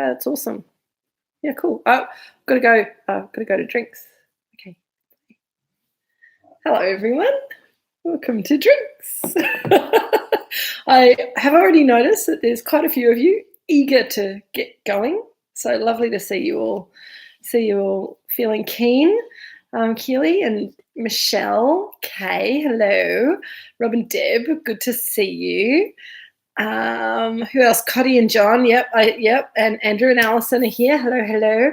That's awesome. Yeah, cool. Oh, gotta go to drinks. Okay. Hello, everyone. Welcome to drinks. I have already noticed that there's quite a few of you eager to get going. So lovely to see you all. See you all feeling keen. Keely and Michelle, Kay, hello. Rob and Deb, good to see you. Who else? Cotty and John, yep. And Andrew and Alison are here. Hello, hello.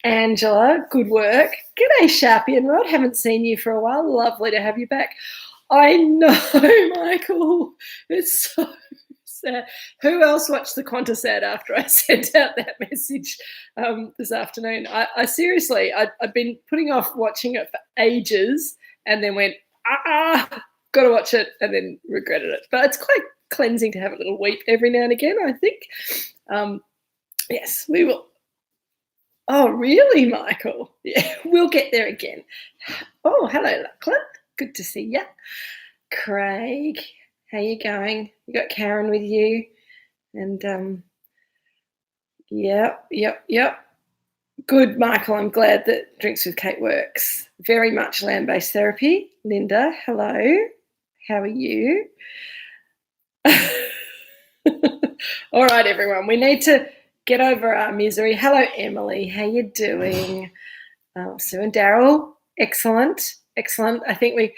Angela, good work. G'day, Sharpie and Rod. Haven't seen you for a while. Lovely to have you back. I know, Michael. It's so sad. Who else watched the Qantas ad after I sent out that message this afternoon? I seriously, I'd been putting off watching it for ages and then went, got to watch it, and then regretted it. But it's quite cleansing to have a little weep every now and again, I think. Yes, we will. Oh, really, Michael? Yeah, we'll get there again. Oh, hello, Lachlan. Good to see you. Craig, how you going? You got Karen with you? And yep. Good, Michael. I'm glad that Drinks with Kate works. Very much land-based therapy. Linda, hello. How are you? All right, everyone. We need to get over our misery. Hello, Emily. How you doing? Sue and Daryl, excellent. I think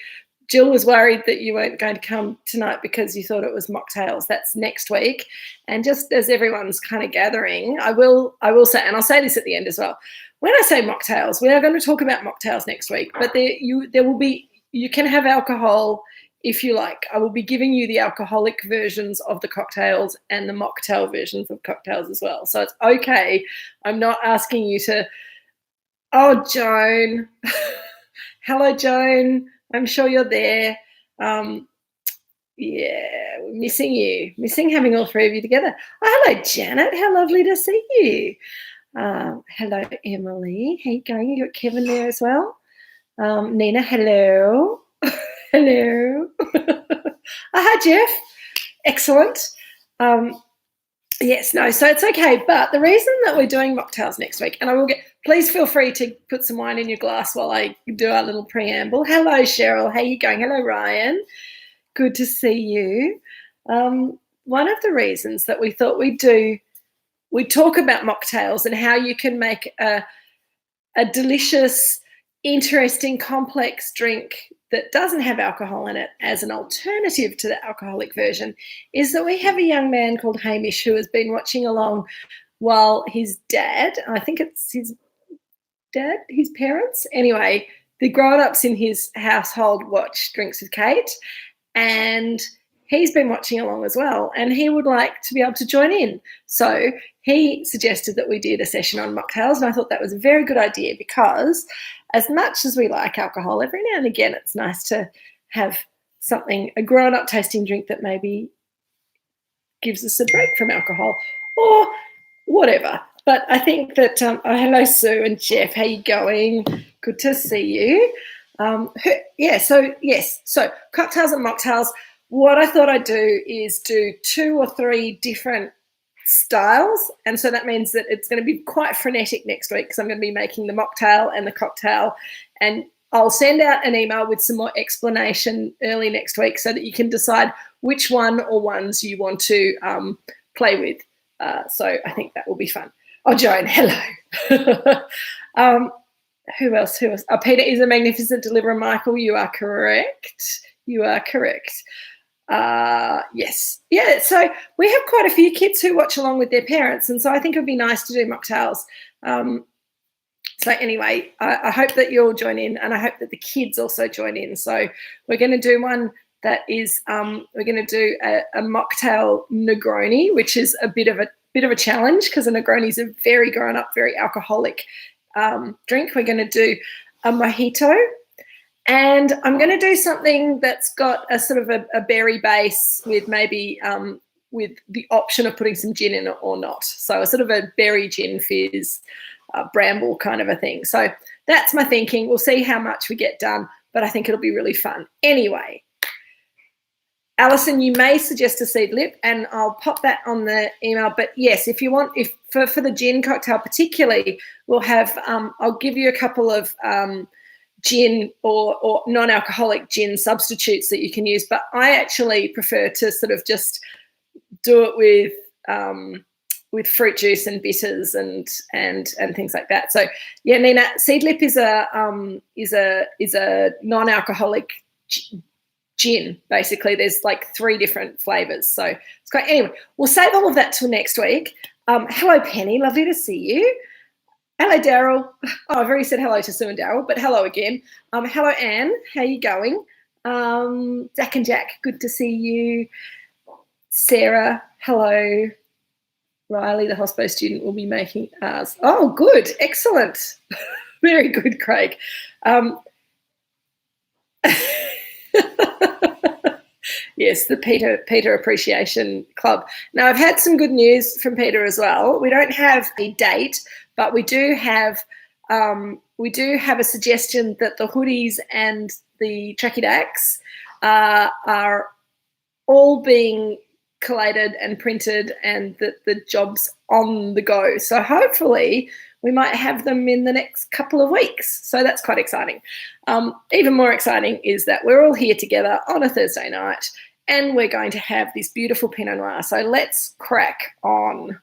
Jill was worried that you weren't going to come tonight because you thought it was mocktails. That's next week. And just as everyone's kind of gathering, I will say, and I'll say this at the end as well. When I say mocktails, we are going to talk about mocktails next week, but you can have alcohol if you like. I will be giving you the alcoholic versions of the cocktails and the mocktail versions of cocktails as well. So it's okay. I'm not asking you to, oh, Joan. Hello, Joan. I'm sure you're there. Yeah, we're missing you. Missing having all three of you together. Oh, hello, Janet. How lovely to see you. Hello, Emily. How you going? You got Kevin there as well. Nina, hello. Hello. Hi, Jeff. Excellent. Yes, no, so it's okay. But the reason that we're doing mocktails next week, and please feel free to put some wine in your glass while I do our little preamble. Hello, Cheryl. How you going? Hello, Ryan. Good to see you. One of the reasons that we thought we talk about mocktails and how you can make a delicious, interesting, complex drink that doesn't have alcohol in it as an alternative to the alcoholic version is that we have a young man called Hamish who has been watching along while his dad, I think it's his dad, his parents, anyway, the grown-ups in his household watch Drinks with Kate, and he's been watching along as well, and he would like to be able to join in. So he suggested that we did a session on mocktails, and I thought that was a very good idea because as much as we like alcohol, every now and again it's nice to have something, a grown-up tasting drink that maybe gives us a break from alcohol or whatever. But I think that, hello, Sue and Jeff, how you going? Good to see you. So cocktails and mocktails. What I thought I'd do is do 2 or 3 different styles, and so that means that it's going to be quite frenetic next week because I'm going to be making the mocktail and the cocktail, and I'll send out an email with some more explanation early next week so that you can decide which one or ones you want to play with. So I think that will be fun. Oh, Joan, hello. Who else? Oh, Peter is a magnificent deliverer. Michael, you are correct. Yes. Yeah, so we have quite a few kids who watch along with their parents, and so I think it would be nice to do mocktails. So anyway, I hope that you'll join in, and I hope that the kids also join in. So we're going to do one that is we're going to do a mocktail Negroni, which is a bit of a challenge because a Negroni is a very grown-up, very alcoholic drink. We're going to do a mojito. And I'm going to do something that's got a sort of a berry base with maybe with the option of putting some gin in it or not. So a sort of a berry gin fizz, bramble kind of a thing. So that's my thinking. We'll see how much we get done, but I think it'll be really fun. Anyway, Alison, you may suggest a seed lip, and I'll pop that on the email. But yes, if you want, if for the gin cocktail particularly, we'll have. I'll give you a couple of gin or non-alcoholic gin substitutes that you can use. But I actually prefer to sort of just do it with fruit juice and bitters and things like that. So yeah, Nina, seedlip is a non-alcoholic gin. Basically, there's like 3 different flavors. So it's great. Anyway, we'll save all of that till next week. Hello, Penny. Lovely to see you. Hello, Daryl. Oh, I've already said hello to Sue and Daryl, but hello again. Hello, Anne. How are you going? Zach and Jack, good to see you. Sarah, hello. Riley, the hospo student, will be making ours. Oh, good. Excellent. Very good, Craig. Yes, the Peter Appreciation Club. Now, I've had some good news from Peter as well. We don't have a date, but we do have a suggestion that the hoodies and the tracky dacks are all being collated and printed, and the job's on the go. So hopefully we might have them in the next couple of weeks. So that's quite exciting. Even more exciting is that we're all here together on a Thursday night, and we're going to have this beautiful Pinot Noir. So let's crack on,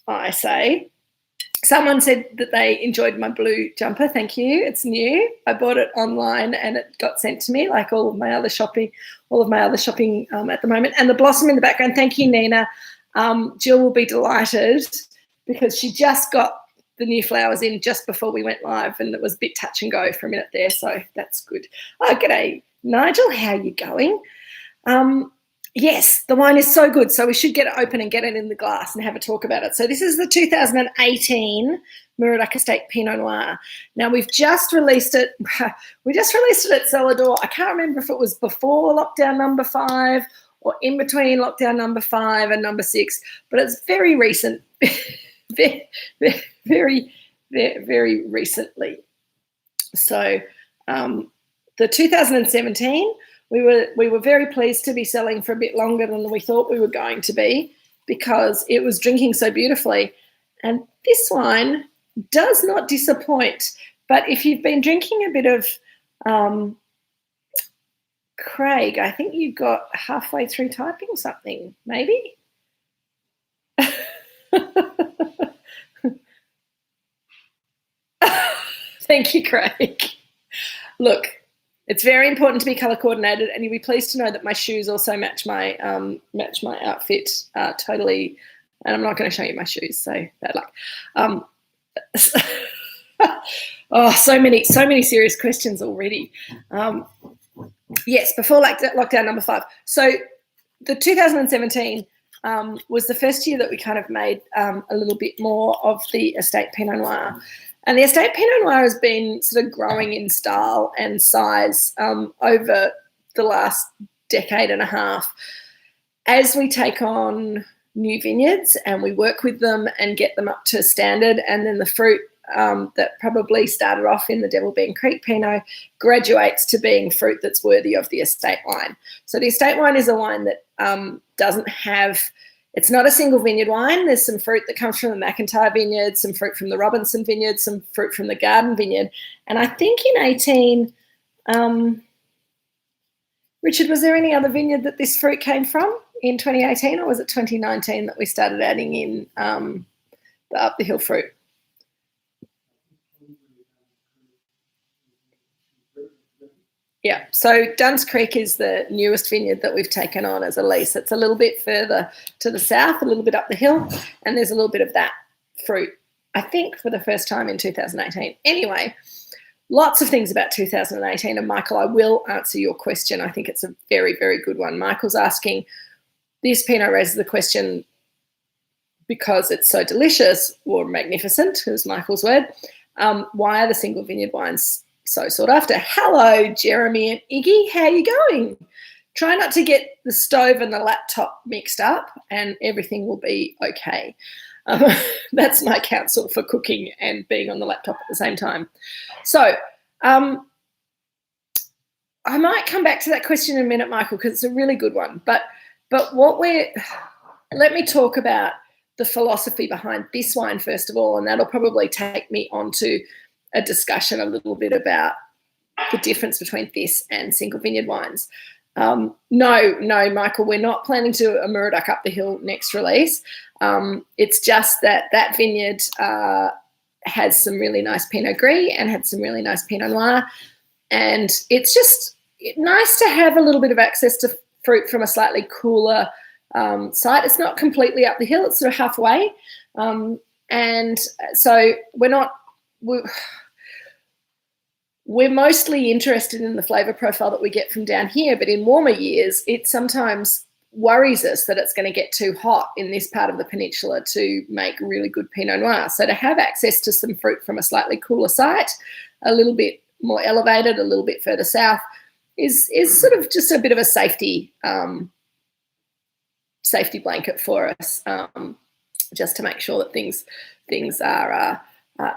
I say. Someone said that they enjoyed my blue jumper. Thank you. It's new. I bought it online and it got sent to me, like all of my other shopping at the moment. And the blossom in the background. Thank you, Nina. Jill will be delighted because she just got the new flowers in just before we went live, and it was a bit touch and go for a minute there. So that's good. Oh, g'day, Nigel. How are you going? Yes, the wine is so good. So we should get it open and get it in the glass and have a talk about it. So this is the 2018 Moorooduc Estate Pinot Noir. Now we've just released it. We just released it at Cellar Door. I can't remember if it was before lockdown number 5 or in between lockdown number 5 and number 6, but it's very recent, very recently. So the 2017. We were very pleased to be selling for a bit longer than we thought we were going to be because it was drinking so beautifully. And this wine does not disappoint. But if you've been drinking a bit of Craig, I think you got halfway through typing something, maybe? Thank you, Craig. Look. It's very important to be colour coordinated, and you'll be pleased to know that my shoes also match my outfit totally. And I'm not going to show you my shoes, so bad luck. Oh, so many serious questions already. Yes, before lockdown number 5. So the 2017 was the first year that we kind of made a little bit more of the Estate Pinot Noir. And the Estate Pinot Noir has been sort of growing in style and size over the last decade and a half as we take on new vineyards and we work with them and get them up to standard. And then the fruit that probably started off in the Devil Bean Creek Pinot graduates to being fruit that's worthy of the estate wine. So the estate wine is a wine that doesn't have... It's not a single vineyard wine. There's some fruit that comes from the McIntyre vineyard, some fruit from the Robinson vineyard, some fruit from the Garden vineyard. And I think in 18, Richard, was there any other vineyard that this fruit came from in 2018, or was it 2019 that we started adding in the up the hill fruit? Yeah, so Duns Creek is the newest vineyard that we've taken on as a lease. It's a little bit further to the south, a little bit up the hill, and there's a little bit of that fruit, I think, for the first time in 2018. Anyway, lots of things about 2018, and Michael, I will answer your question. I think it's a very, very good one. Michael's asking, this Pinot raises the question because it's so delicious or magnificent, was Michael's word. Why are the single vineyard wines so sought after? Hello, Jeremy and Iggy. How are you going? Try not to get the stove and the laptop mixed up and everything will be okay. That's my counsel for cooking and being on the laptop at the same time. So I might come back to that question in a minute, Michael, because it's a really good one. But let me talk about the philosophy behind this wine first of all, and that'll probably take me on to a discussion a little bit about the difference between this and single vineyard wines. No, Michael, we're not planning to a Moorooduc up the hill next release. It's just that vineyard has some really nice Pinot Gris and had some really nice Pinot Noir. And it's just nice to have a little bit of access to fruit from a slightly cooler site. It's not completely up the hill. It's sort of halfway. And so we're mostly interested in the flavour profile that we get from down here, but in warmer years, it sometimes worries us that it's going to get too hot in this part of the peninsula to make really good Pinot Noir. So to have access to some fruit from a slightly cooler site, a little bit more elevated, a little bit further south, is sort of just a bit of a safety blanket for us, just to make sure that things are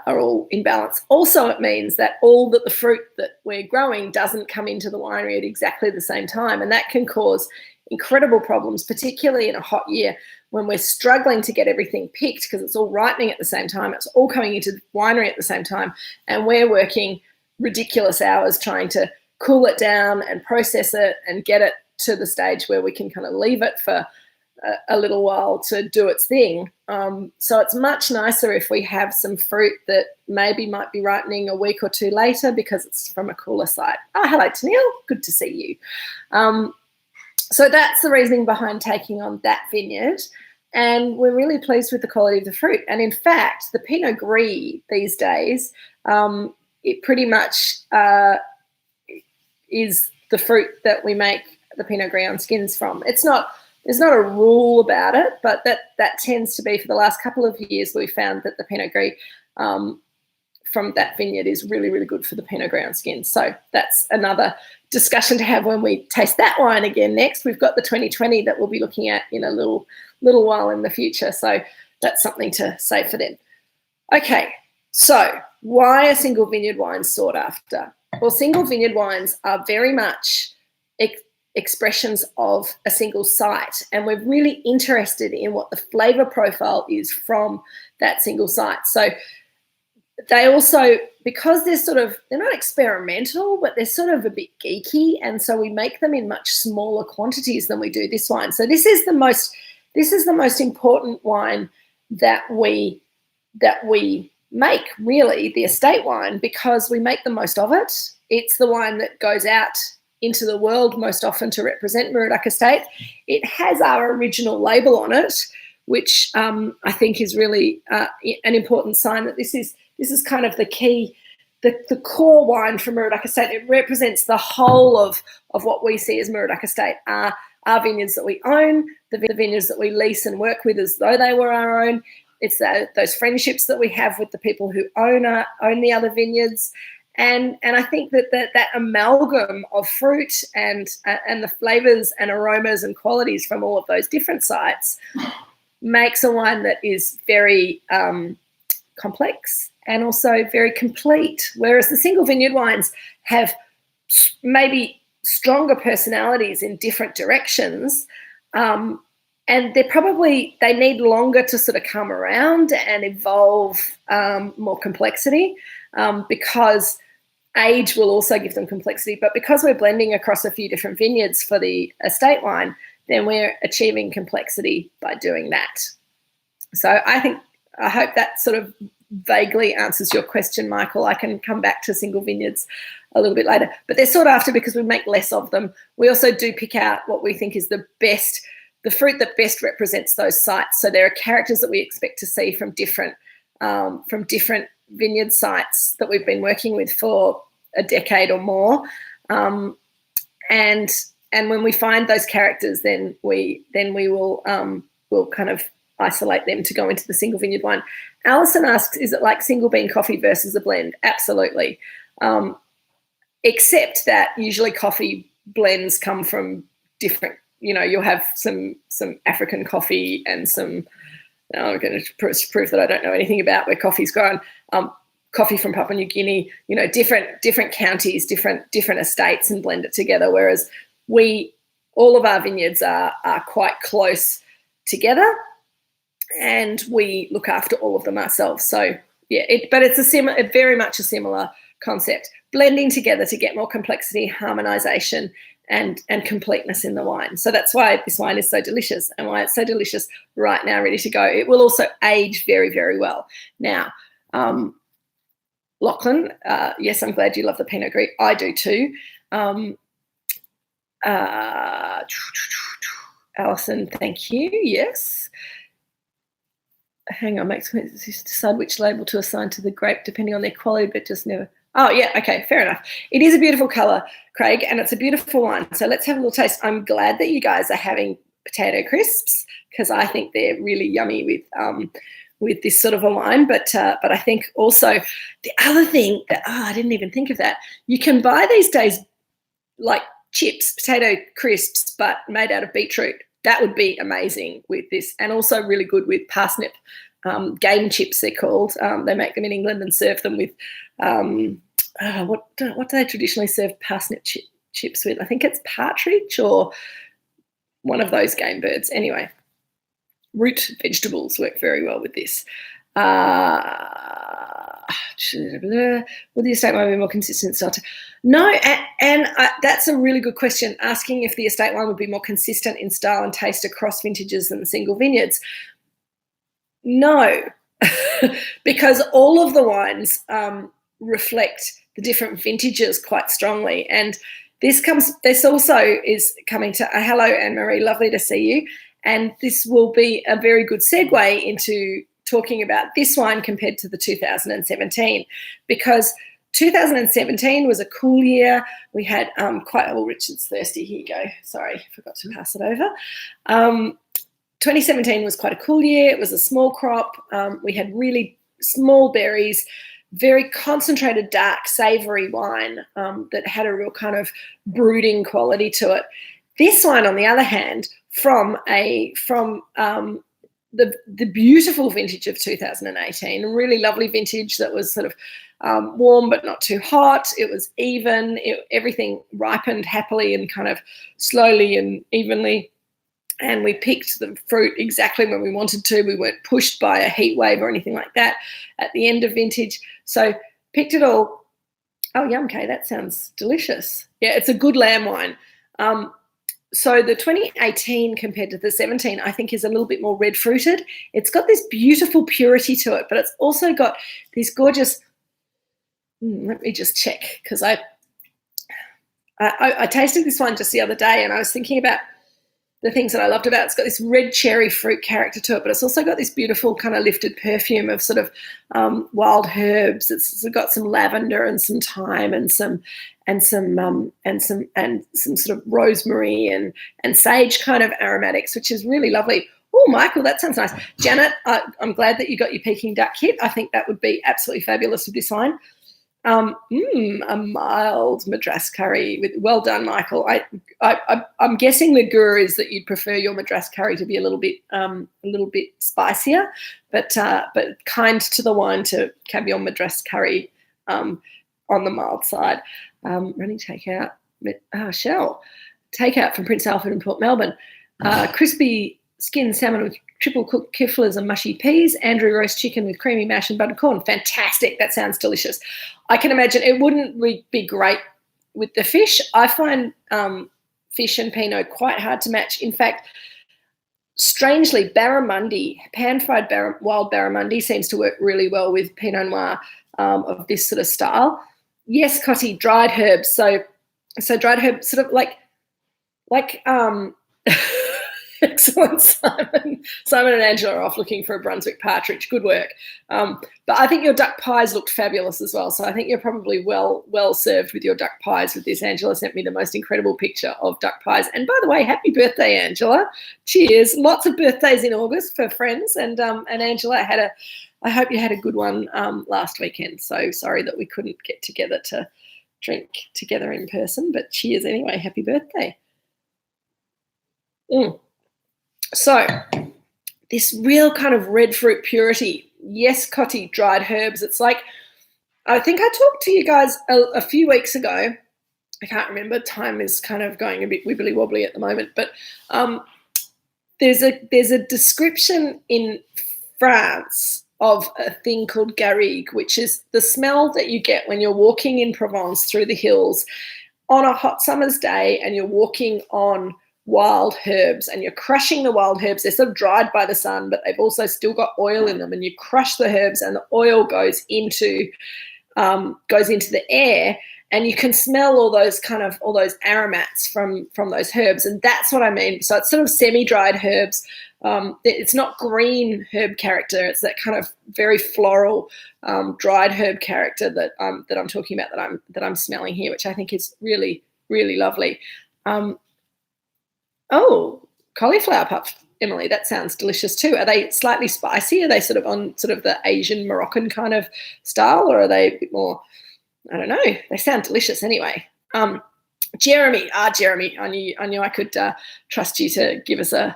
all in balance. Also, it means that all that the fruit that we're growing doesn't come into the winery at exactly the same time, and that can cause incredible problems, particularly in a hot year when we're struggling to get everything picked because it's all ripening at the same time. It's all coming into the winery at the same time, and we're working ridiculous hours trying to cool it down and process it and get it to the stage where we can kind of leave it for a little while to do its thing. So it's much nicer if we have some fruit that maybe might be ripening a week or two later because it's from a cooler site. Oh, hello, Tennille. Good to see you. So that's the reasoning behind taking on that vineyard. And we're really pleased with the quality of the fruit. And in fact, the Pinot Gris these days, it pretty much is the fruit that we make the Pinot Gris on skins from. There's not a rule about it, but that tends to be, for the last couple of years, we found that the Pinot Gris from that vineyard is really, really good for the Pinot Gris on skins. So that's another discussion to have when we taste that wine again next. We've got the 2020 that we'll be looking at in a little while in the future. So that's something to save for then. Okay, so why are single vineyard wines sought after? Well, single vineyard wines are very much expressions of a single site, and we're really interested in what the flavour profile is from that single site. So they also, because they're not experimental, but they're sort of a bit geeky, and so we make them in much smaller quantities than we do this wine. So this is the most important wine that we make, really, the estate wine, because we make the most of it. It's the wine that goes out into the world most often to represent Moorooduc Estate. It has our original label on it, which I think is really an important sign that this is kind of the key, the core wine from Moorooduc Estate. It represents the whole of what we see as Moorooduc Estate. Our vineyards that we own, the vineyards that we lease and work with as though they were our own. It's those friendships that we have with the people who own the other vineyards. And I think that amalgam of fruit and the flavours and aromas and qualities from all of those different sites makes a wine that is very complex and also very complete, whereas the single vineyard wines have maybe stronger personalities in different directions, and they need longer to sort of come around and evolve more complexity, because age will also give them complexity. But because we're blending across a few different vineyards for the estate wine, then we're achieving complexity by doing that. So I hope that sort of vaguely answers your question, Michael. I can come back to single vineyards a little bit later, but they're sought after because we make less of them. We also do pick out what we think is the fruit that best represents those sites. So there are characters that we expect to see from different vineyard sites that we've been working with for a decade or more, and when we find those characters, then we will we'll kind of isolate them to go into the single vineyard wine. Alison asks, is it like single bean coffee versus a blend? Absolutely, except that usually coffee blends come from different, you'll have some African coffee and some, I'm going to prove that I don't know anything about where coffee's grown. coffee from Papua New Guinea, you know, different counties, different estates, and blend it together. Whereas all of our vineyards are quite close together, and we look after all of them ourselves. So yeah, but it's very much a similar concept, blending together to get more complexity, harmonization, and completeness in the wine. So that's why this wine is so delicious, and why it's so delicious right now, ready to go. It will also age very, very well. Now, Lachlan, yes, I'm glad you love the Pinot Gris. I do too. Alison, thank you. Yes. Hang on, makes me decide which label to assign to the grape depending on their quality, but just never. Oh, yeah, okay, fair enough. It is a beautiful colour, Craig, and it's a beautiful wine. So let's have a little taste. I'm glad that you guys are having potato crisps, because I think they're really yummy with this sort of a wine. But I think also the other thing that, I didn't even think of that. You can buy these days like chips, potato crisps, but made out of beetroot. That would be amazing with this, and also really good with parsnip game chips, they're called. They make them in England and serve them with what do they traditionally serve parsnip chips with? I think it's partridge or one of those game birds. Anyway, root vegetables work very well with this. Will the estate wine be more consistent style? No, and that's a really good question, asking if the estate wine would be more consistent in style and taste across vintages than single vineyards. No, because all of the wines reflect the different vintages quite strongly. And this also is coming to hello, Anne-Marie, lovely to see you. And this will be a very good segue into talking about this wine compared to the 2017, because 2017 was a cool year. We had Richard's thirsty. Here you go. Sorry, forgot to pass it over. 2017 was quite a cool year. It was a small crop. We had really small berries, very concentrated, dark, savoury wine that had a real kind of brooding quality to it. This wine, on the other hand, from the beautiful vintage of 2018, a really lovely vintage that was sort of warm but not too hot. It was even. Everything ripened happily and kind of slowly and evenly. And we picked the fruit exactly when we wanted to. We weren't pushed by a heat wave or anything like that at the end of vintage. So picked it all. Oh, yum, Kay, that sounds delicious. Yeah, it's a good lamb wine. So the 2018 compared to the 17, I think, is a little bit more red fruited. It's got this beautiful purity to it, but it's also got these gorgeous, let me just check, because I tasted this one just the other day, and I was thinking about the things that I loved about it. It's got this red cherry fruit character to it, but it's also got this beautiful kind of lifted perfume of sort of wild herbs. It's got some lavender and some thyme and some sort of rosemary and sage kind of aromatics, which is really lovely. Oh, Michael, that sounds nice. Janet, I'm glad that you got your Peking duck kit. I think that would be absolutely fabulous with this wine. A mild Madras curry. Well done, Michael. I'm guessing the gur is that you'd prefer your Madras curry to be a little bit spicier, but kind to the wine to have your Madras curry on the mild side. Running takeout. Shell takeout from Prince Alfred and Port Melbourne. Crispy skinned salmon with triple cooked kiflers and mushy peas. Andrew roast chicken with creamy mash and buttered corn. Fantastic. That sounds delicious. I can imagine it wouldn't be great with the fish. I find fish and Pinot quite hard to match. In fact, strangely, barramundi, pan-fried wild barramundi seems to work really well with Pinot Noir of this sort of style. Yes, Cotty, dried herbs. So dried herbs, sort of like excellent, Simon. Simon and Angela are off looking for a Brunswick partridge. Good work. But I think your duck pies looked fabulous as well. So I think you're probably well served with your duck pies with this. Angela sent me the most incredible picture of duck pies. And by the way, happy birthday, Angela. Cheers. Lots of birthdays in August for friends. And Angela, I hope you had a good one last weekend. So sorry that we couldn't get together to drink together in person, but cheers anyway. Happy birthday. So this real kind of red fruit purity. Yes, Cotty, dried herbs. It's like I think I talked to you guys a few weeks ago. I can't remember. Time is kind of going a bit wibbly wobbly at the moment, but there's a description in France of a thing called garrigue, which is the smell that you get when you're walking in Provence through the hills on a hot summer's day, and you're walking on wild herbs and you're crushing the wild herbs. They're sort of dried by the sun, but they've also still got oil in them, and you crush the herbs and the oil goes into the air, and you can smell all those aromats from those herbs. And that's what I mean. So it's sort of semi-dried herbs. It's not green herb character. It's that kind of very floral dried herb character that I'm talking about, that I'm smelling here, which I think is really, really lovely. Oh, cauliflower puff, Emily, that sounds delicious too. Are they slightly spicy? Are they sort of on sort of the Asian Moroccan kind of style, or are they a bit more, I don't know. They sound delicious anyway. Jeremy, I knew I could trust you to give us a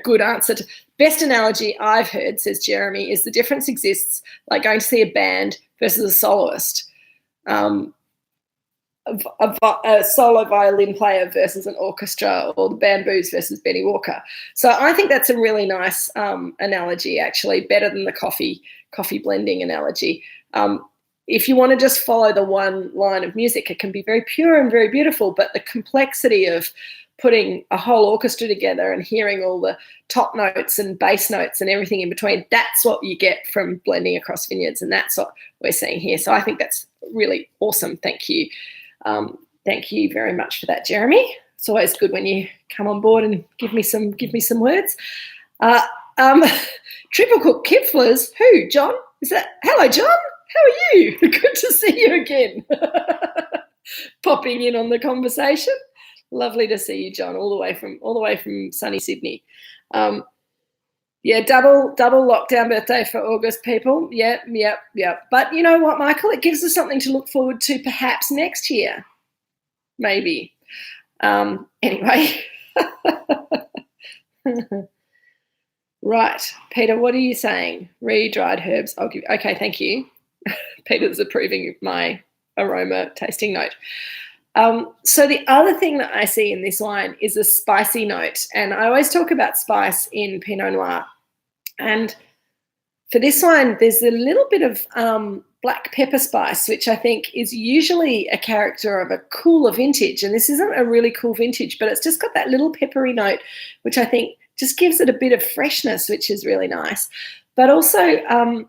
good answer. Best analogy I've heard, says Jeremy, is the difference exists like going to see a band versus a soloist. A solo violin player versus an orchestra, or the Bamboos versus Benny Walker. So I think that's a really nice analogy, actually, better than the coffee blending analogy. If you want to just follow the one line of music, it can be very pure and very beautiful, but the complexity of putting a whole orchestra together and hearing all the top notes and bass notes and everything in between, that's what you get from blending across vineyards, and that's what we're seeing here. So I think that's really awesome. Thank you. Thank you very much for that, Jeremy. It's always good when you come on board and give me some words. Triple Cook Kipflers. Who? John? Is that? Hello, John. How are you? Good to see you again. Popping in on the conversation. Lovely to see you, John, all the way from sunny Sydney. Yeah, double lockdown birthday for August, people. Yep. But you know what, Michael? It gives us something to look forward to perhaps next year. Maybe. Anyway. Right. Peter, what are you saying? Re-dried herbs. Okay, thank you. Peter's approving my aroma tasting note. So the other thing that I see in this wine is a spicy note. And I always talk about spice in Pinot Noir. And for this wine, there's a little bit of black pepper spice, which I think is usually a character of a cooler vintage. And this isn't a really cool vintage, but it's just got that little peppery note, which I think just gives it a bit of freshness, which is really nice. But also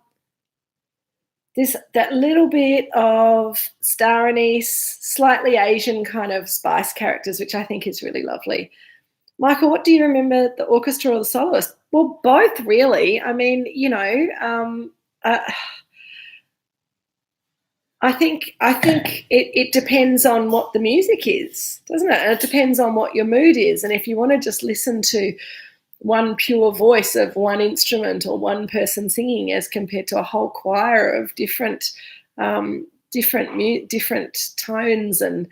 there's that little bit of star anise, slightly Asian kind of spice characters, which I think is really lovely. Michael, what do you remember, the orchestra or the soloist? Well, both really. I mean, you know, I think it depends on what the music is, doesn't it? And it depends on what your mood is. And if you want to just listen to one pure voice of one instrument or one person singing, as compared to a whole choir of different tones and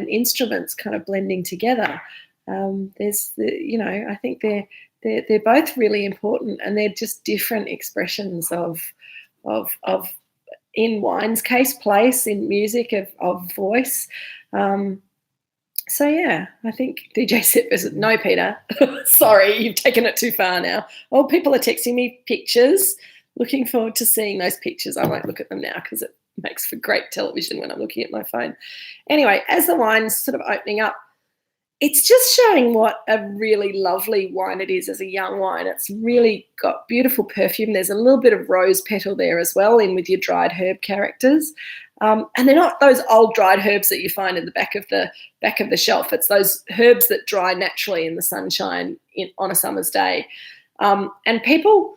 instruments kind of blending together. I think they're both really important, and they're just different expressions of in wine's case, place, in music of voice. So yeah, I think DJ Set versus no, Peter. Sorry, you've taken it too far now. Oh, people are texting me pictures. Looking forward to seeing those pictures. I won't look at them now because it makes for great television when I'm looking at my phone. Anyway, as the wine's sort of opening up, it's just showing what a really lovely wine it is as a young wine. It's really got beautiful perfume. There's a little bit of rose petal there as well, in with your dried herb characters. And they're not those old dried herbs that you find in the back of the shelf. It's those herbs that dry naturally in the sunshine on a summer's day. And people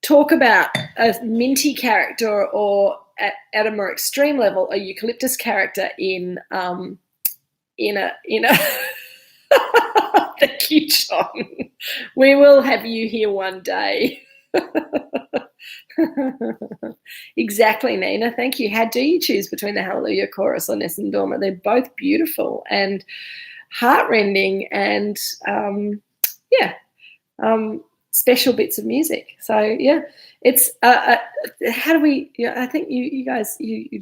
talk about a minty character, or at a more extreme level, a eucalyptus character in a thank you, John. We will have you here one day. Exactly, Nina. Thank you. How do you choose between the Hallelujah Chorus or Nessun Dorma? They're both beautiful heartrending, and special bits of music. So yeah, it's how do we? I think you guys you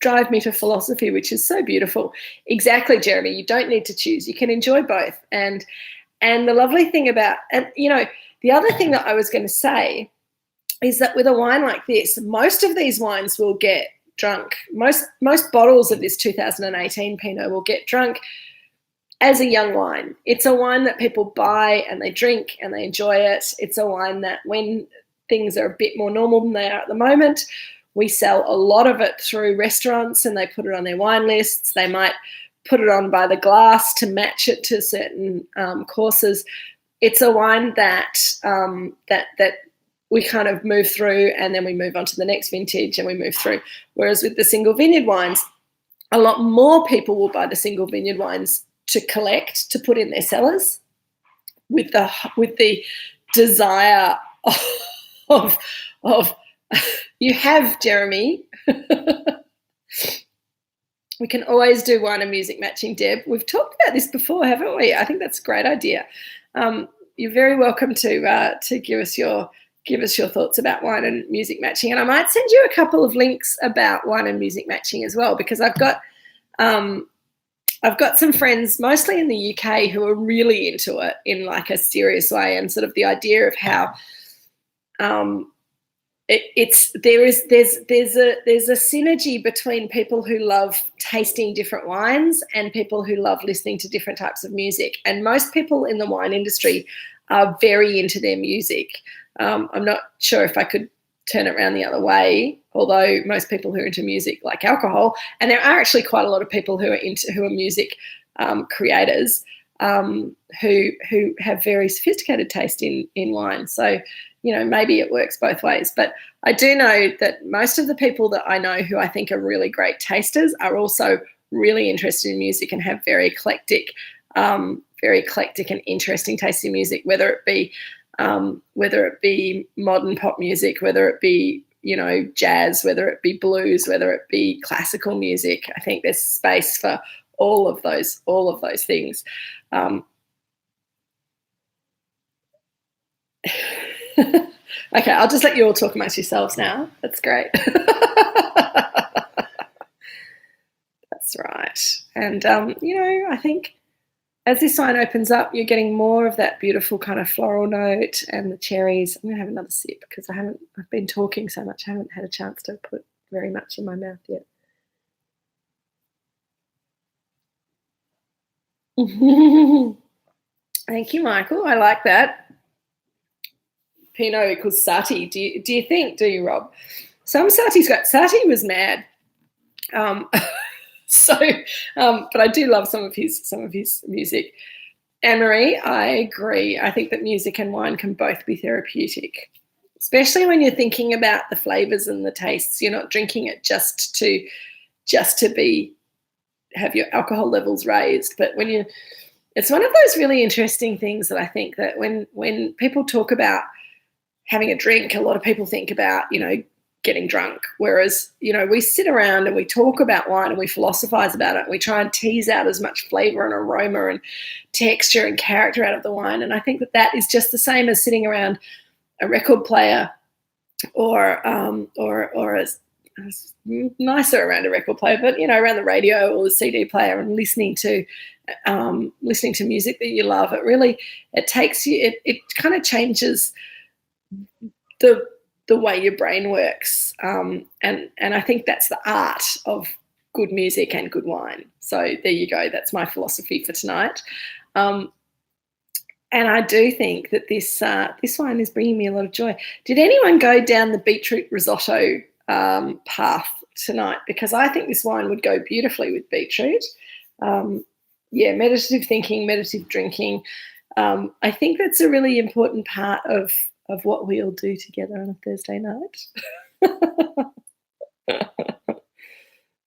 drive me to philosophy, which is so beautiful. Exactly, Jeremy. You don't need to choose. You can enjoy both. And the lovely thing about, and the other thing that I was going to say is that with a wine like this, most of these wines will get drunk. Most bottles of this 2018 Pinot will get drunk as a young wine. It's a wine that people buy and they drink and they enjoy it. It's a wine that when things are a bit more normal than they are at the moment, we sell a lot of it through restaurants and they put it on their wine lists. They might put it on by the glass to match it to certain courses. It's a wine that that we kind of move through and then we move on to the next vintage and we move through. Whereas with the single vineyard wines, a lot more people will buy the single vineyard wines to collect, to put in their cellars, with the desire of you have, Jeremy. We can always do wine and music matching, Deb. We've talked about this before, haven't we? I think that's a great idea. You're very welcome to give us your thoughts about wine and music matching, and I might send you a couple of links about wine and music matching as well, because I've got some friends, mostly in the UK, who are really into it in like a serious way, and sort of the idea of how there's a synergy between people who love tasting different wines and people who love listening to different types of music. And most people in the wine industry are very into their music. I'm not sure if I could turn it around the other way, although most people who are into music like alcohol, and there are actually quite a lot of people who are music creators who have very sophisticated taste in wine. So, maybe it works both ways. But I do know that most of the people that I know who I think are really great tasters are also really interested in music and have very eclectic and interesting taste in music, whether it be modern pop music, whether it be, jazz, whether it be blues, whether it be classical music. I think there's space for all of those things. Okay, I'll just let you all talk amongst yourselves now. That's great. That's right. And, I think as this wine opens up, you're getting more of that beautiful kind of floral note and the cherries. I'm going to have another sip because I've been talking so much. I haven't had a chance to put very much in my mouth yet. Thank you, Michael. I like that. Pinot equals Sati. Do you think, Rob? Some Sati was mad. But I do love some of his music. Anne-Marie, I agree. I think that music and wine can both be therapeutic, especially when you're thinking about the flavours and the tastes. You're not drinking it just to have your alcohol levels raised, but it's one of those really interesting things that I think that when people talk about having a drink, a lot of people think about, getting drunk, whereas, we sit around and we talk about wine and we philosophize about it and we try and tease out as much flavour and aroma and texture and character out of the wine. And I think that is just the same as sitting around a record player or as nicer around a record player, but, around the radio or the CD player and listening to music that you love. It takes you, it kind of changes the way your brain works, and I think that's the art of good music and good wine. So there you go. That's my philosophy for tonight, and I do think that this wine is bringing me a lot of joy. Did anyone go down the beetroot risotto path tonight? Because I think this wine would go beautifully with beetroot. Meditative thinking, meditative drinking. I think that's a really important part of what we all do together on a Thursday night.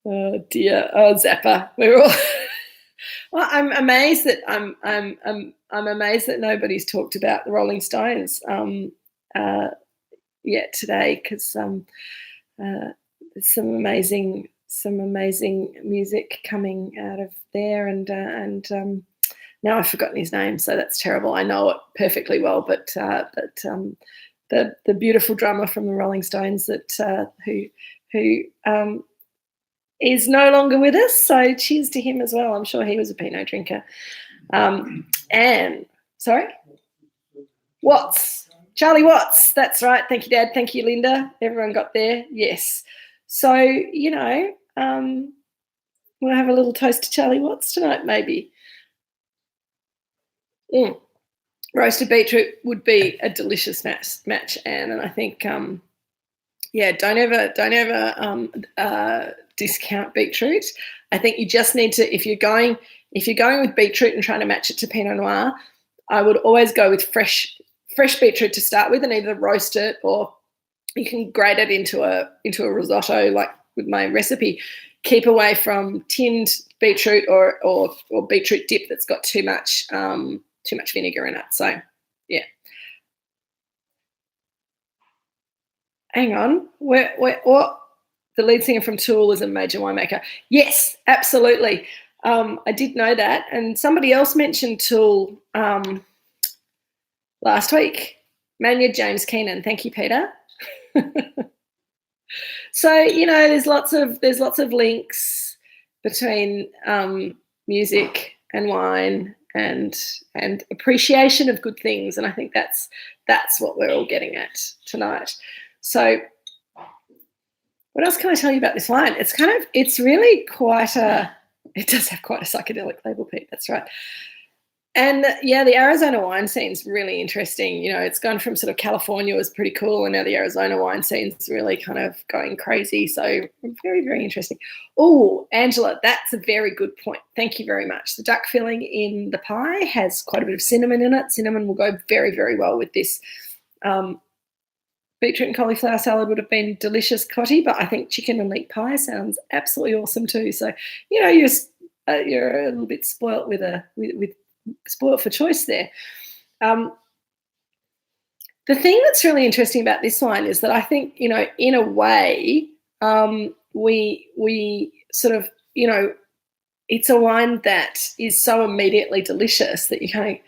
Oh dear. Oh, Zappa. We're all well, I'm amazed that I'm amazed that nobody's talked about the Rolling Stones yet today, because there's some amazing music coming out of there, and now I've forgotten his name, so that's terrible. I know it perfectly well, but the beautiful drummer from the Rolling Stones that who is no longer with us. So cheers to him as well. I'm sure he was a Pinot drinker. And sorry, Charlie Watts. That's right. Thank you, Dad. Thank you, Linda. Everyone got there. Yes. So we'll have a little toast to Charlie Watts tonight, maybe. Roasted beetroot would be a delicious match, Anne, and I think don't ever discount beetroot. I think you just need to, if you're going with beetroot and trying to match it to Pinot Noir, I would always go with fresh beetroot to start with, and either roast it or you can grate it into a risotto, like with my recipe. Keep away from tinned beetroot or beetroot dip that's got too much vinegar in it. So yeah. Hang on. What? The lead singer from Tool is a major winemaker. Yes, absolutely. I did know that, and somebody else mentioned Tool last week. Maynard James Keenan. Thank you, Peter. So there's lots of links between music and wine and appreciation of good things, and I think that's what we're all getting at tonight. So what else can I tell you about this wine? It's really it does have quite a psychedelic label, Pete. That's right. And yeah, the Arizona wine scene's really interesting. It's gone from sort of California was pretty cool, and now the Arizona wine scene's really kind of going crazy. So very, very interesting. Oh, Angela, that's a very good point. Thank you very much. The duck filling in the pie has quite a bit of cinnamon in it. Cinnamon will go very, very well with this. Beetroot and cauliflower salad would have been delicious, Cotty, but I think chicken and leek pie sounds absolutely awesome too. So, you're a little bit spoilt with spoilt for choice there. The thing that's really interesting about this wine is that I think, in a way, we sort of, it's a wine that is so immediately delicious that you kind of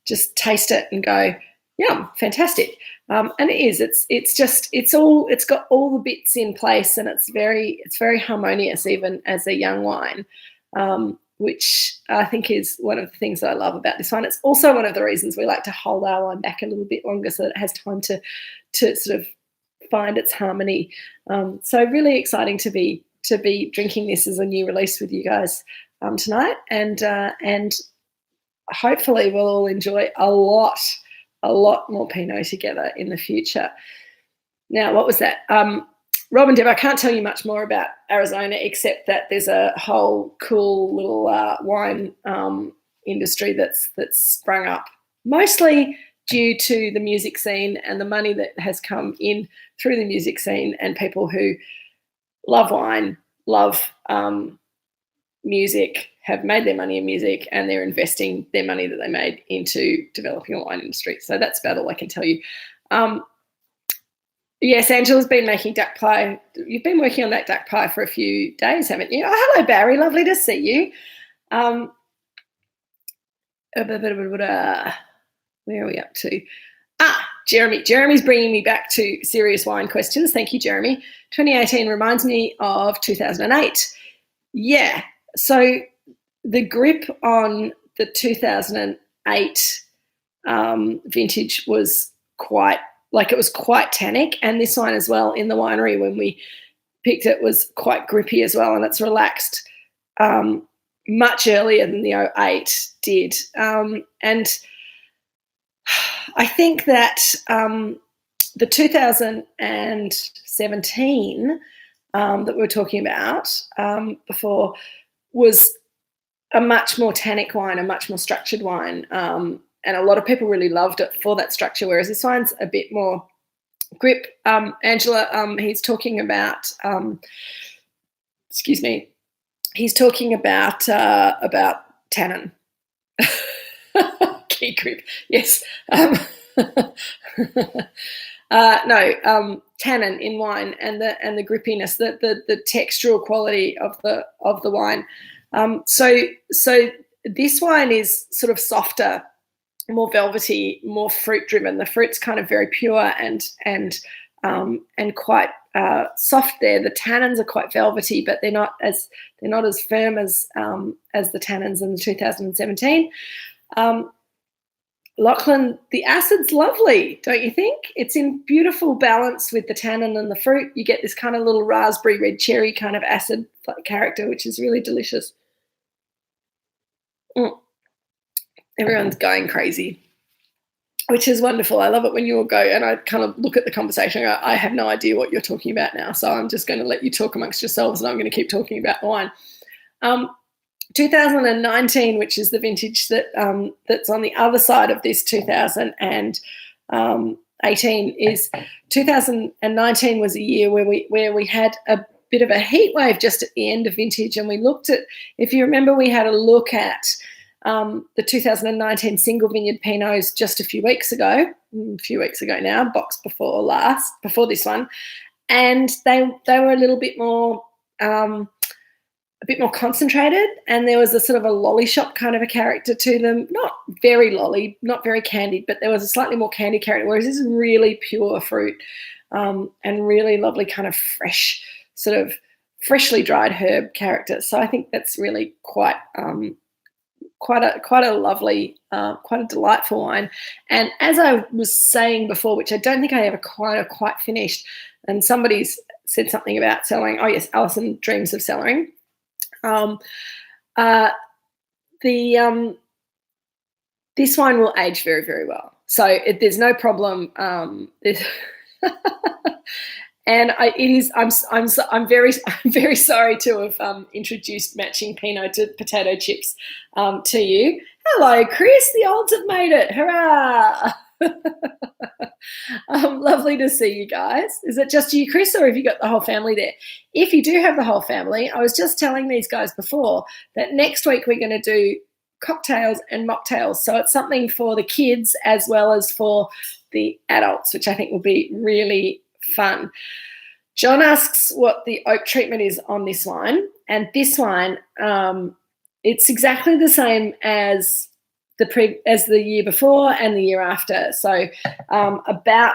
just taste it and go, yum, fantastic. And it is. It's got all the bits in place, and it's very harmonious even as a young wine, which I think is one of the things that I love about this wine. It's also one of the reasons we like to hold our wine back a little bit longer so that it has time to sort of find its harmony. So really exciting to be drinking this as a new release with you guys tonight, and hopefully we'll all enjoy a lot more Pinot together in the future. Now, what was that? Rob and Deb, I can't tell you much more about Arizona except that there's a whole cool little wine industry that's sprung up, mostly due to the music scene and the money that has come in through the music scene, and people who love wine, love music, have made their money in music, and they're investing their money that they made into developing a wine industry. So that's about all I can tell you. Yes, Angela's been making duck pie. You've been working on that duck pie for a few days, haven't you? Oh, hello, Barry. Lovely to see you. Where are we up to? Jeremy. Jeremy's bringing me back to serious wine questions. Thank you, Jeremy. 2018 reminds me of 2008. Yeah. So the grip on the 2008 vintage was quite tannic, and this wine as well in the winery when we picked it was quite grippy as well, and it's relaxed much earlier than the 08 did. And I think that the 2017 that we were talking about before was a much more tannic wine, a much more structured wine, and a lot of people really loved it for that structure, whereas this wine's a bit more grip. Angela, he's talking about, he's talking about tannin. Key grip, yes. Tannin in wine and the grippiness, the textural quality of the wine. So this wine is sort of softer, more velvety, more fruit driven. The fruit's kind of very pure and quite soft there. The tannins are quite velvety, but they're not as firm as the tannins in the 2017. Lachlan, the acid's lovely, don't you think? It's in beautiful balance with the tannin and the fruit. You get this kind of little raspberry red cherry kind of acid character, which is really delicious. Everyone's going crazy, which is wonderful. I love it when you all go and I kind of look at the conversation and go, I have no idea what you're talking about now, so I'm just going to let you talk amongst yourselves and I'm going to keep talking about the wine. 2019, which is the vintage that's on the other side of this 2018, is 2019 was a year where we had a bit of a heat wave just at the end of vintage, and we looked at, if you remember, we had a look at the 2019 single vineyard Pinots just a few weeks ago now, box before this one, and they were a little bit more concentrated, and there was a sort of a lolly shop kind of a character to them. Not very lolly, not very candied, but there was a slightly more candy character, whereas this is really pure fruit and really lovely kind of fresh, sort of freshly dried herb character. So I think that's really quite a lovely, quite a delightful wine. And as I was saying before, which I don't think I ever quite finished, and somebody's said something about cellaring. Oh yes, Alison dreams of cellaring. This wine will age very, very well. So there's no problem. And I'm very sorry to have introduced matching Pinot to potato chips to you. Hello, Chris. The olds have made it. Hurrah! Lovely to see you guys. Is it just you, Chris, or have you got the whole family there? If you do have the whole family, I was just telling these guys before that next week we're going to do cocktails and mocktails. So it's something for the kids as well as for the adults, which I think will be really fun. John asks what the oak treatment is on this wine, and this wine, it's exactly the same as the year before and the year after. So about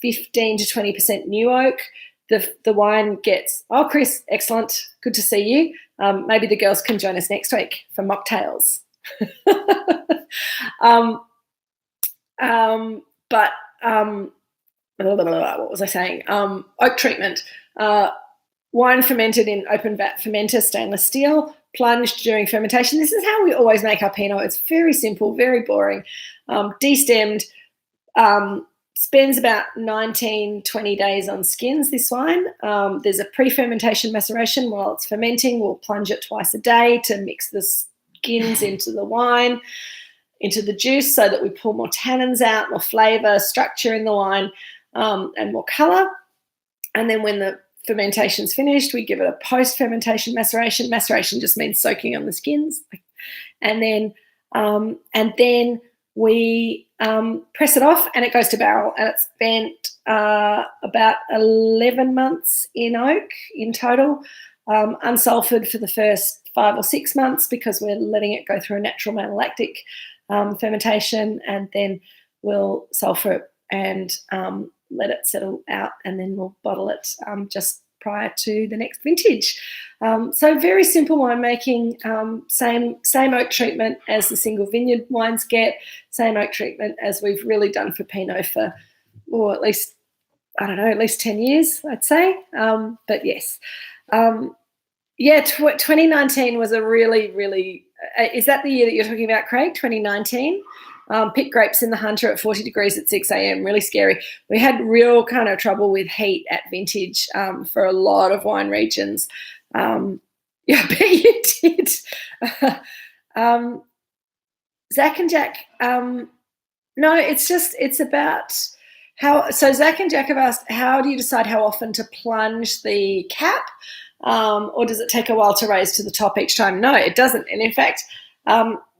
15 to 20% new oak. The wine gets, oh, Chris, excellent. Good to see you. Maybe the girls can join us next week for mocktails. What was I saying? Oak treatment. Wine fermented in open vat fermenter, stainless steel, plunged during fermentation. This is how we always make our Pinot. It's very simple, very boring. Destemmed, spends about 19, 20 days on skins, this wine. There's a pre-fermentation maceration while it's fermenting. We'll plunge it twice a day to mix the skins into the wine, into the juice, so that we pull more tannins out, more flavour, structure in the wine, and more colour. And then when the fermentation's finished, we give it a post-fermentation maceration. Maceration just means soaking on the skins. And then we press it off and it goes to barrel, and it's spent about 11 months in oak in total, unsulfured for the first 5 or 6 months because we're letting it go through a natural malolactic fermentation, and then we'll sulfur it and let it settle out, and then we'll bottle it just prior to the next vintage. So very simple winemaking, same oak treatment as the single vineyard wines get, same oak treatment as we've really done for Pinot for, or at least, I don't know, at least 10 years, I'd say. But yes. 2019 was a really, really, is that the year that you're talking about, Craig, 2019? Pick grapes in the Hunter at 40 degrees at 6 a.m. Really scary. We had real kind of trouble with heat at vintage for a lot of wine regions. Yeah, I bet you did. Zach and Jack, no, it's about how, so Zach and Jack have asked, how do you decide how often to plunge the cap? Or does it take a while to raise to the top each time? No, it doesn't. And in fact,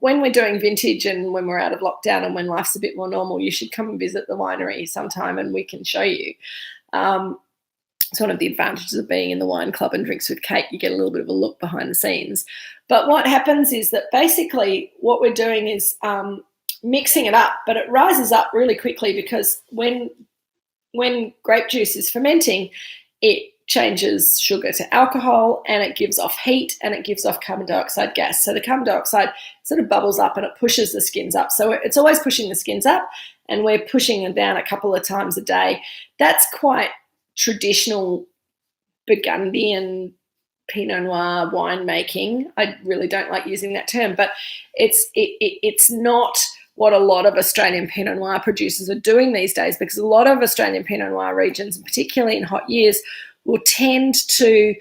when we're doing vintage and when we're out of lockdown and when life's a bit more normal, you should come and visit the winery sometime and we can show you. It's one of the advantages of being in the wine club and Drinks with Kate. You get a little bit of a look behind the scenes. But what happens is that basically what we're doing is mixing it up, but it rises up really quickly because when grape juice is fermenting, it changes sugar to alcohol and it gives off heat and it gives off carbon dioxide gas. So the carbon dioxide sort of bubbles up and it pushes the skins up. So it's always pushing the skins up, and we're pushing them down a couple of times a day. That's quite traditional Burgundian Pinot Noir winemaking. I really don't like using that term, but it's not what a lot of Australian Pinot Noir producers are doing these days, because a lot of Australian Pinot Noir regions, and particularly in hot years, will tend to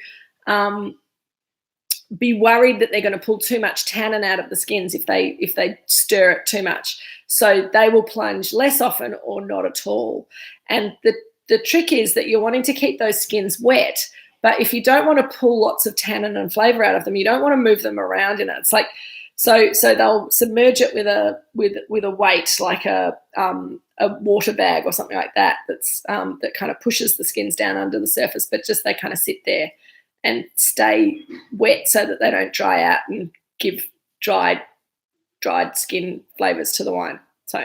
be worried that they're going to pull too much tannin out of the skins if they stir it too much. So they will plunge less often or not at all. And the trick is that you're wanting to keep those skins wet, but if you don't want to pull lots of tannin and flavour out of them, you don't want to move them around in it. It's like so they'll submerge it with a weight, like a water bag or something like that. That kind of pushes the skins down under the surface, but just they kind of sit there and stay wet so that they don't dry out and give dried skin flavours to the wine. So,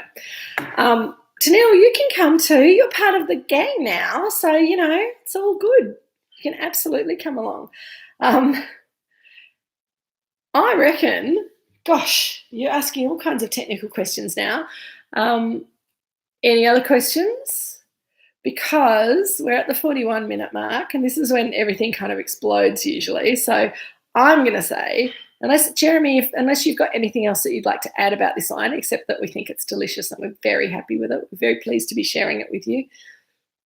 Tanil, you can come too. You're part of the gang now, so it's all good. You can absolutely come along. I reckon. Gosh, you're asking all kinds of technical questions now. Any other questions? Because we're at the 41-minute mark, and this is when everything kind of explodes usually. So I'm going to say, unless you've got anything else that you'd like to add about this wine, except that we think it's delicious and we're very happy with it. We're very pleased to be sharing it with you.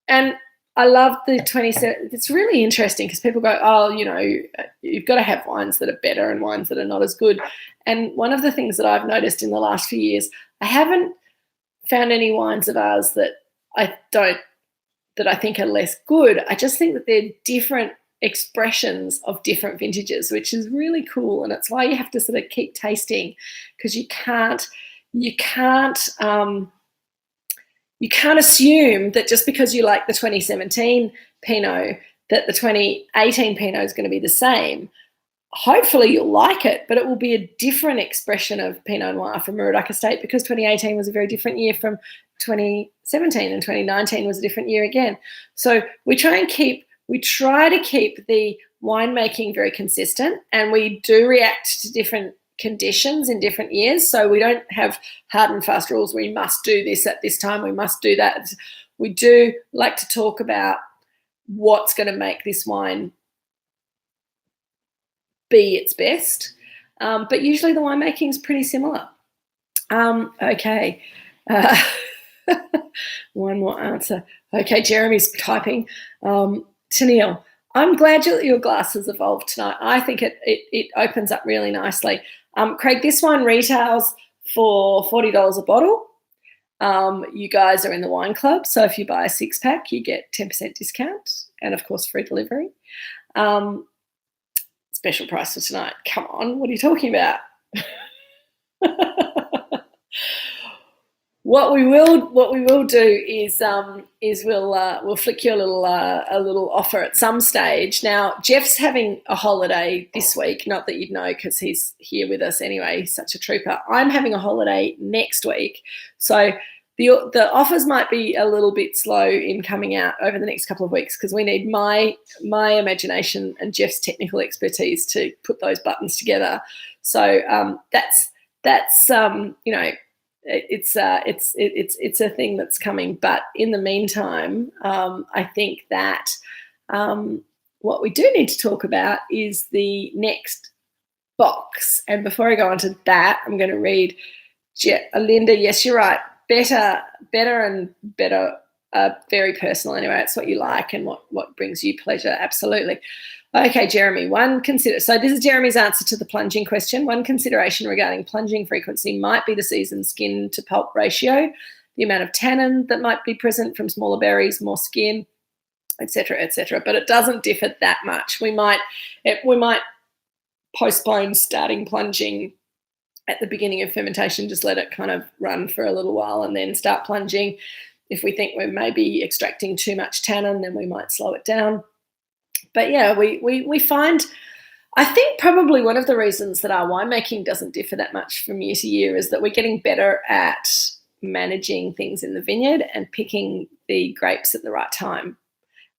And I love the 27. It's really interesting because people go, oh, you've got to have wines that are better and wines that are not as good. And one of the things that I've noticed in the last few years, I haven't found any wines of ours that I think are less good. I just think that they're different expressions of different vintages, which is really cool. And it's why you have to sort of keep tasting, because you can't assume that just because you like the 2017 Pinot that the 2018 Pinot is going to be the same. Hopefully you'll like it, but it will be a different expression of Pinot Noir from Moorooduc Estate, because 2018 was a very different year from 2017, and 2019 was a different year again. So we try to keep the winemaking very consistent, and we do react to different conditions in different years. So we don't have hard and fast rules. We must do this at this time. We must do that. We do like to talk about what's going to make this wine be its best. But usually the winemaking is pretty similar. Okay. One more answer. Okay, Jeremy's typing. Tanil, I'm glad your glass has evolved tonight. I think it opens up really nicely. Craig, this wine retails for $40 a bottle. You guys are in the wine club, so if you buy a 6-pack, you get 10% discount and, of course, free delivery. Special price for tonight. Come on, what are you talking about? What we will do is we'll flick you a little offer at some stage. Now, Jeff's having a holiday this week. Not that you'd know because he's here with us anyway. He's such a trooper. I'm having a holiday next week, so the offers might be a little bit slow in coming out over the next couple of weeks, because we need my imagination and Jeff's technical expertise to put those buttons together. So that's it's a thing that's coming. But in the meantime, I think that what we do need to talk about is the next box. And before I go on to that, I'm going to read Linda. Yes, you're right. Better and better. Very personal anyway. It's what you like and what brings you pleasure. Absolutely. Okay, Jeremy, so this is Jeremy's answer to the plunging question. One consideration regarding plunging frequency might be the seasoned skin to pulp ratio, the amount of tannin that might be present from smaller berries, more skin, etc., etc. But it doesn't differ that much. We might postpone starting plunging at the beginning of fermentation, just let it kind of run for a little while and then start plunging. If we think we're maybe extracting too much tannin, then we might slow it down. But yeah, we find, I think probably one of the reasons that our winemaking doesn't differ that much from year to year is that we're getting better at managing things in the vineyard and picking the grapes at the right time.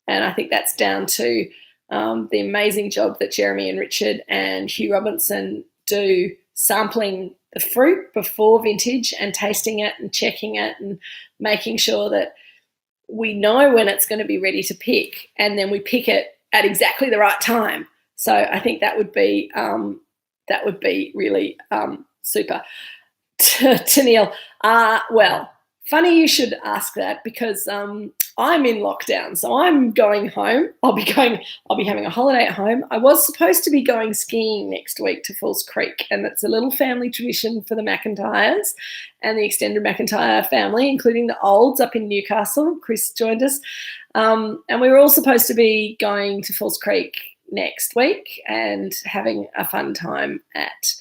And I think that's down to the amazing job that Jeremy and Richard and Hugh Robinson do sampling the fruit before vintage and tasting it and checking it and making sure that we know when it's going to be ready to pick, and then we pick it at exactly the right time. So I think that would be really super. To Neil, well, funny you should ask that, because I'm in lockdown, so I'm going home. I'll be having a holiday at home. I was supposed to be going skiing next week to Falls Creek, and it's a little family tradition for the McIntyres and the extended McIntyre family, including the Olds up in Newcastle. Chris joined us. And we were all supposed to be going to Falls Creek next week and having a fun time at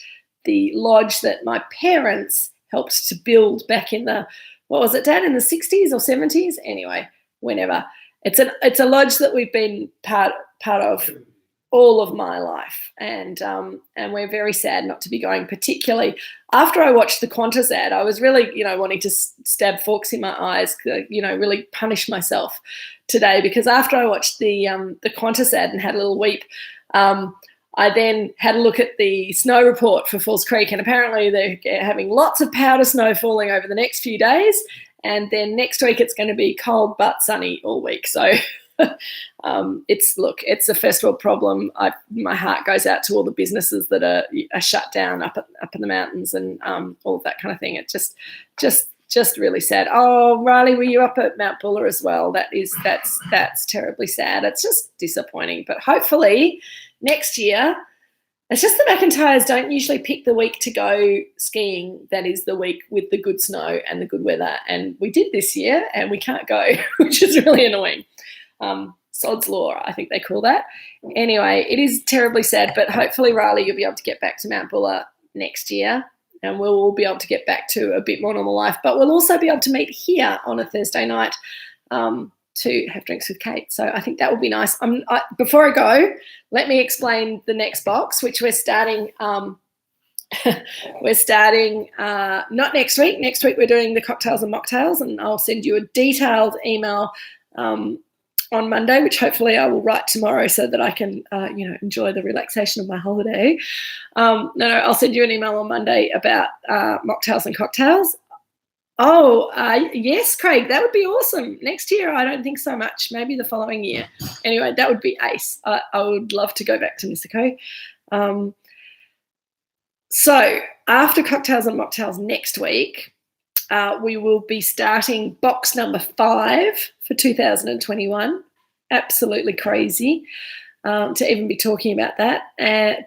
the lodge that my parents helped to build back in the, what was it, Dad, in the 60s or 70s? Anyway, whenever. It's a lodge that we've been part of all of my life, and we're very sad not to be going. Particularly after I watched the Qantas ad, I was really, wanting to stab forks in my eyes, really punish myself today, because after I watched the Qantas ad and had a little weep, I then had a look at the snow report for Falls Creek, and apparently they're having lots of powder snow falling over the next few days, and then next week it's going to be cold but sunny all week. So it's a first world problem. My heart goes out to all the businesses that are shut down up in the mountains and all of that kind of thing. It just really sad. Oh, Riley, were you up at Mount Buller as well? That's terribly sad. It's just disappointing. But hopefully next year, it's just the McIntyres don't usually pick the week to go skiing. That is the week with the good snow and the good weather. And we did this year and we can't go, which is really annoying. Sod's law, I think they call that. Anyway, it is terribly sad, but hopefully, Riley, you'll be able to get back to Mount Buller next year, and we'll all be able to get back to a bit more normal life. But we'll also be able to meet here on a Thursday night to have drinks with Kate. So I think that will be nice. Before I go, let me explain the next box, which we're starting. We're starting not next week. Next week we're doing the cocktails and mocktails, and I'll send you a detailed email on Monday, which hopefully I will write tomorrow so that I can, enjoy the relaxation of my holiday. I'll send you an email on Monday about mocktails and cocktails. Oh, yes, Craig, that would be awesome. Next year, I don't think so much. Maybe the following year. Anyway, that would be ace. I would love to go back to Nisiko. So after cocktails and mocktails next week, we will be starting box number 5 for 2021. Absolutely crazy to even be talking about that.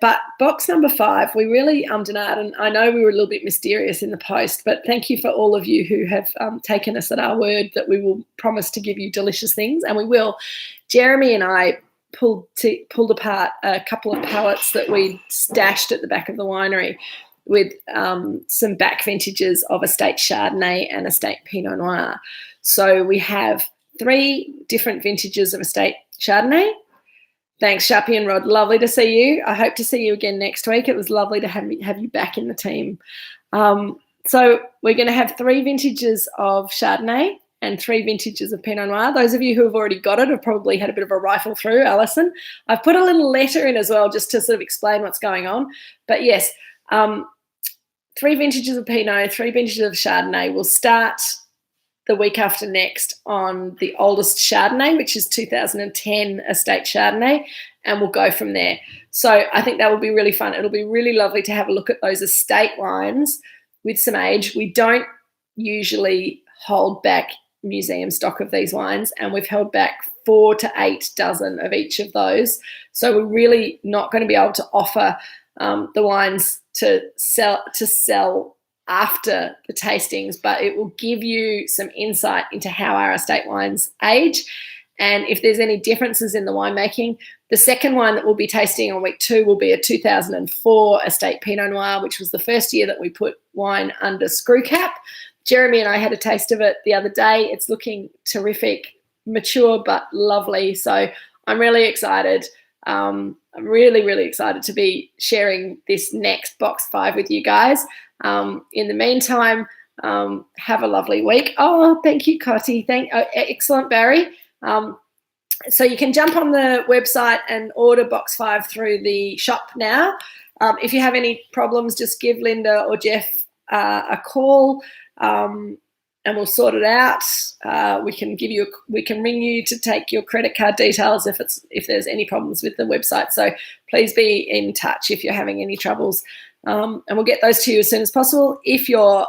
But box number 5, we really ummed and ahed, and I know we were a little bit mysterious in the post, but thank you for all of you who have taken us at our word that we will promise to give you delicious things, and we will. Jeremy and I pulled apart a couple of pallets that we stashed at the back of the winery with some back vintages of Estate Chardonnay and Estate Pinot Noir. So we have 3 different vintages of Estate Chardonnay. Thanks, Sharpie and Rod. Lovely to see you. I hope to see you again next week. It was lovely to have you back in the team. So we're going to have 3 vintages of Chardonnay and 3 vintages of Pinot Noir. Those of you who have already got it have probably had a bit of a rifle through, Alison. I've put a little letter in as well just to sort of explain what's going on. But yes, 3 vintages of Pinot, 3 vintages of Chardonnay. We'll start the week after next on the oldest Chardonnay, which is 2010 Estate Chardonnay, and we'll go from there. So I think that will be really fun. It'll be really lovely to have a look at those estate wines with some age. We don't usually hold back museum stock of these wines, and we've held back 4 to 8 dozen of each of those. So we're really not going to be able to offer the wines to sell after the tastings, but it will give you some insight into how our estate wines age and if there's any differences in the winemaking. The second one that we'll be tasting on week 2 will be a 2004 Estate Pinot Noir, which was the first year that we put wine under screw cap. Jeremy and I had a taste of it the other day. It's looking terrific, mature but lovely. So I'm really excited. I'm really, really excited to be sharing this next box 5 with you guys. In the meantime, have a lovely week. Oh, thank you, Cotty. Excellent, Barry. So you can jump on the website and order box 5 through the shop now. If you have any problems, just give Linda or Jeff a call, and we'll sort it out. We can ring you to take your credit card details if there's any problems with the website. So please be in touch if you're having any troubles, and we'll get those to you as soon as possible. If you're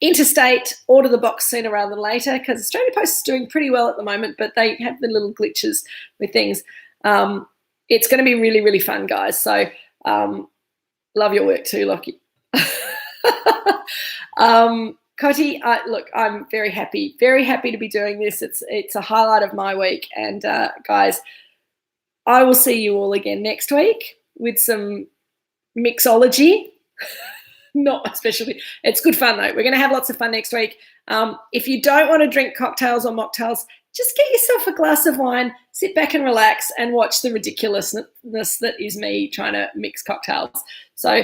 interstate, order the box sooner rather than later, because Australia Post is doing pretty well at the moment, but they have the little glitches with things. It's going to be really, really fun, guys. So love your work too, Lockie. Cotty, look, I'm very happy to be doing this. It's a highlight of my week. And guys, I will see you all again next week with some mixology. Not especially. It's good fun, though. We're going to have lots of fun next week. If you don't want to drink cocktails or mocktails, just get yourself a glass of wine, sit back and relax, and watch the ridiculousness that is me trying to mix cocktails. So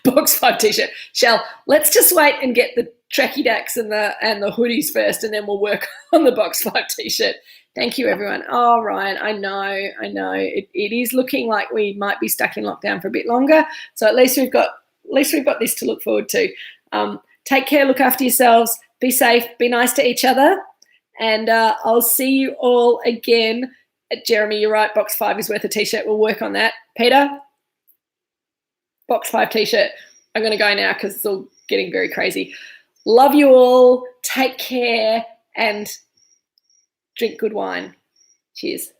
box 5 t-shirt. Shell, let's just wait and get the tracky dacks and the hoodies first, and then we'll work on the box 5 t-shirt. Thank you, everyone. Oh, Ryan, I know. It is looking like we might be stuck in lockdown for a bit longer. So at least we've got this to look forward to. Take care, look after yourselves, be safe, be nice to each other, and I'll see you all again. Jeremy, you're right, box 5 is worth a t-shirt. We'll work on that. Peter, box 5 t-shirt. I'm going to go now because it's all getting very crazy. Love you all. Take care and drink good wine. Cheers.